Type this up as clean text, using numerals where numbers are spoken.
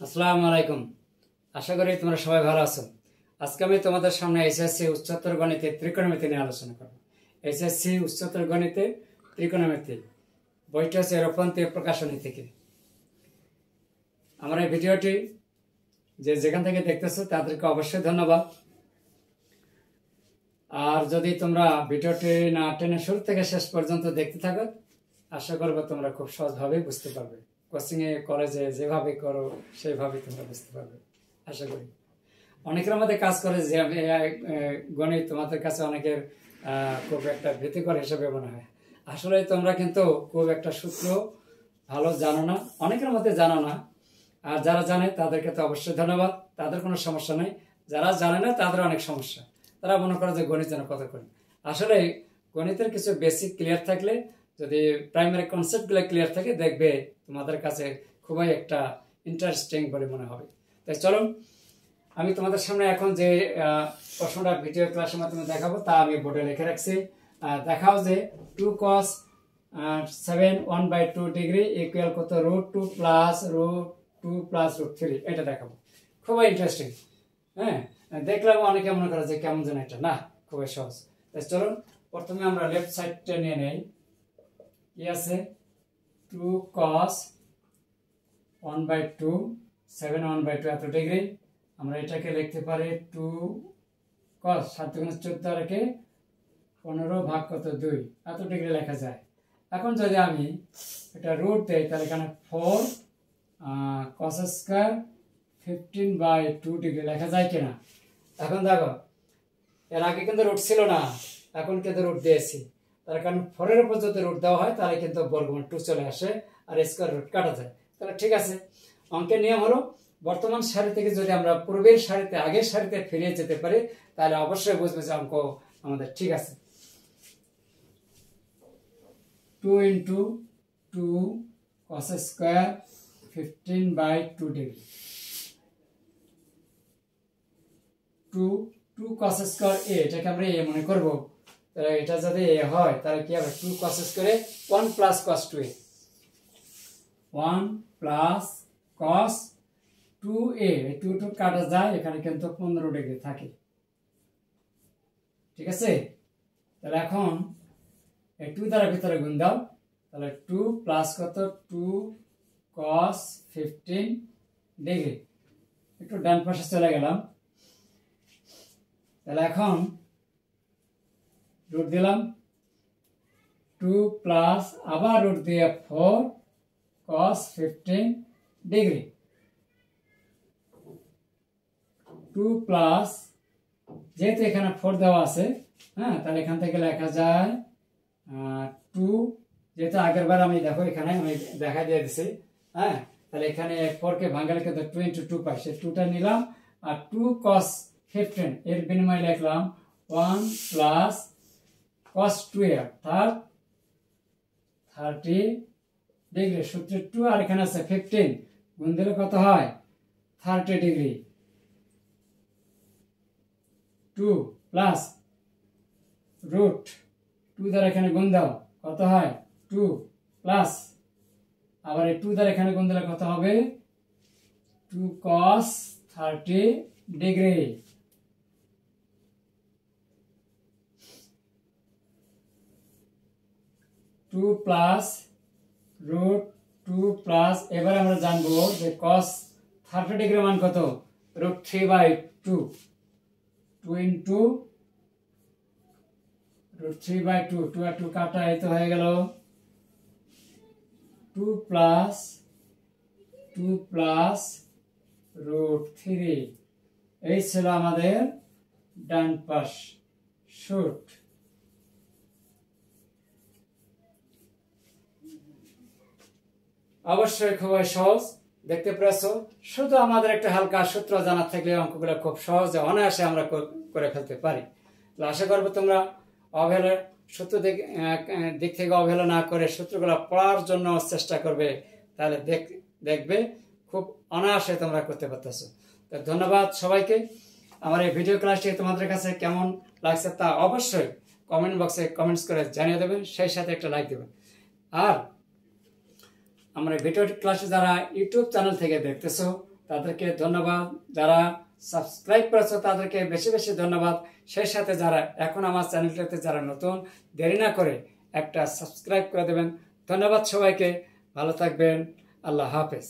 আসসালামু আলাইকুম। আশা করি তোমরা সবাই ভালো আছো। আজকে আমি তোমাদের সামনে এসএসসি উচ্চতর গণিতে ত্রিকোণমিতি নিয়ে আলোচনা করব। এসএসসি উচ্চতর গণিতে ত্রিকোণমিতি বইটা হচ্ছে রূপন্তি প্রকাশনী থেকে। আমার এই ভিডিওটি যেখান থেকে দেখতেছো তাদেরকে অবশ্যই ধন্যবাদ। আর যদি তোমরা ভিডিওটি না টেনে শুরু থেকে শেষ পর্যন্ত দেখতে থাকো, আশা করবো তোমরা খুব সহজভাবে বুঝতে পারবে। কোচিংয়ে কলেজে যেভাবে করো সেইভাবে তোমরা বুঝতে পারবে আশা করি। অনেকের মধ্যে কাজ করে যে গণিত তোমাদের কাছে অনেকের খুব একটা ভীতিকর হিসেবে মনে হয়। আসলে তোমরা কিন্তু খুব একটা সূত্র ভালো জানো না, অনেকের মধ্যে জানো না। আর যারা জানে তাদেরকে তো অবশ্যই ধন্যবাদ, তাদের কোনো সমস্যা নেই। যারা জানে না তাদের অনেক সমস্যা, তারা মনে করে যে গণিত যেন কত করি। আসলে গণিতের কিছু বেসিক ক্লিয়ার থাকলে, যদি প্রাইমারি কনসেপ্টগুলো ক্লিয়ার থাকে, দেখবে তোমাদের কাছে খুবই একটা ইন্টারেস্টিং বলে মনে হবে। তাই চলো আমি তোমাদের সামনে এখন যে প্রশ্নটা ভিডিও ক্লাসের মাধ্যমে দেখাবো তা আমি বোর্ডে লিখে রাখছি। দেখাও যে 2 cos 7 1/2 ডিগ্রি ইকুয়াল কত √2 প্লাস √2 প্লাস √3, এটা দেখাবো। খুবই ইন্টারেস্টিং। হ্যাঁ, দেখলাম অনেকে মনে করে যে কেমন যেন এটা, না, খুবই সহজ। তাই চলো প্রথমে আমরা লেফট সাইডটা নিয়ে নেই। কি আছে? 2 cos 1/2 7 1/2 এত ডিগ্রি। আমরা এটাকে লিখতে পারি 2 cos 7 × 14 রেখে 15 ভাগ কত 2 এত ডিগ্রি লেখা যায়। এখন যদি আমি এটা রুট দেই তাহলে এখানে 4 cos স্কয়ার 15/2 ডিগ্রি লেখা যায় কিনা। এখন দেখো, এর আগে কিন্তু রুট ছিল না, এখন কিন্তু রুট দিয়েছি। তার কারণ 4 এর উপর যদি রুট দেওয়া হয় তাহলে কিন্তু বর্গমূল 2 চলে আসে আর স্কয়ার রুট কাটা যায়। তাহলে ঠিক আছে, অঙ্কের নিয়ম হলো বর্তমান সারি থেকে যদি আমরা পূর্বের সারিতে আগের সারিতে ফিরে যেতে পারি তাহলে অবশ্যই বুঝবে যে অঙ্ক আমাদের ঠিক আছে। 2 × 2 cos square 15/2 degree. 2 cos square a, এটাকে আমরা a মনে করব। তাহলে এটা যদি a হয় তাহলে কি হবে? 2 cos স্কয়ারে 1 plus cos 2a, 1 plus cos 2a, 2 কাটা যায়, এখানে কিন্তু 15 ডিগ্রি থাকে। ঠিক আছে, তাহলে এখন এই 2 দ্বারা ভিতরে গুণ দাও, তাহলে 2 প্লাস কত 2 cos 15 ডিগ্রি। একটু ডান পাশে চলে গেলাম। তাহলে এখন রুট দিলাম 2 প্লাস আবার রুট দিয়ে 4 cos 15 ডিগ্রি। 2 প্লাস, যেহেতু এখানে 4 দেওয়া আছে, হ্যাঁ, তাহলে এখান থেকে লেখা যায় 2, যেহেতু আগের বার আমি দেখো এখানে আমি দেখা দিয়ে দিছি। হ্যাঁ, তাহলে এখানে 4 কে ভাঙালে কিন্তু 2 × 2 পাই, সে 2টা নিলাম। আর 2 cos 15 এর বিনিময়ে লিখলাম 1 প্লাস cos 2a অর্থাৎ 30 ডিগ্রি। সূত্রে 2 আর এখানে আছে 15, গুণ দিলে কত হয়? 30 ডিগ্রি। 2 প্লাস রুট 2 দ্বারা এখানে গুণ দাও, কত হয়? 2 প্লাস আবার এই 2 দ্বারা এখানে গুণ দিলে কত হবে? 2 cos 30 degree. Two plus root 2 plus, এবার আমরা জানবো যে cos 30 ডিগ্রি মান কত? √3/2, 2 × √3/2, 2 আর 2 কাটা, এই তো হয়ে গেল 2 প্লাস √3। এই ছিল আমাদের ডান পাশ সূত্র। অবশ্যই খুবই সহজ, দেখতে পেরেছ। শুধু আমাদের একটা হালকা সূত্র জানা থাকলে অঙ্কগুলো খুব সহজে অনায়াসে আমরা করে ফেলতে পারি। আশা করবো তোমরা অবহেলার সূত্র দিক থেকে অবহেলা না করে সূত্রগুলো পড়ার জন্য চেষ্টা করবে, তাহলে দেখবে খুব অনায়াসে তোমরা করতে পারতেছো। তো ধন্যবাদ সবাইকে। আমার এই ভিডিও ক্লাসটি তোমাদের কাছে কেমন লাগছে তা অবশ্যই কমেন্ট বক্সে কমেন্টস করে জানিয়ে দেবেন, সেই সাথে একটা লাইক দেবেন। আর আমার ভিডিও ক্লাসে যারা ইউটিউব চ্যানেল থেকে দেখতেছো তাদেরকে ধন্যবাদ। যারা সাবস্ক্রাইব করেছো তাদেরকে বেশি বেশি ধন্যবাদ। সেই সাথে যারা এখন আমার চ্যানেলটাতে যারা নতুন, দেরি না করে একটা সাবস্ক্রাইব করে দেবেন। ধন্যবাদ সবাইকে, ভালো থাকবেন, আল্লাহ হাফেজ।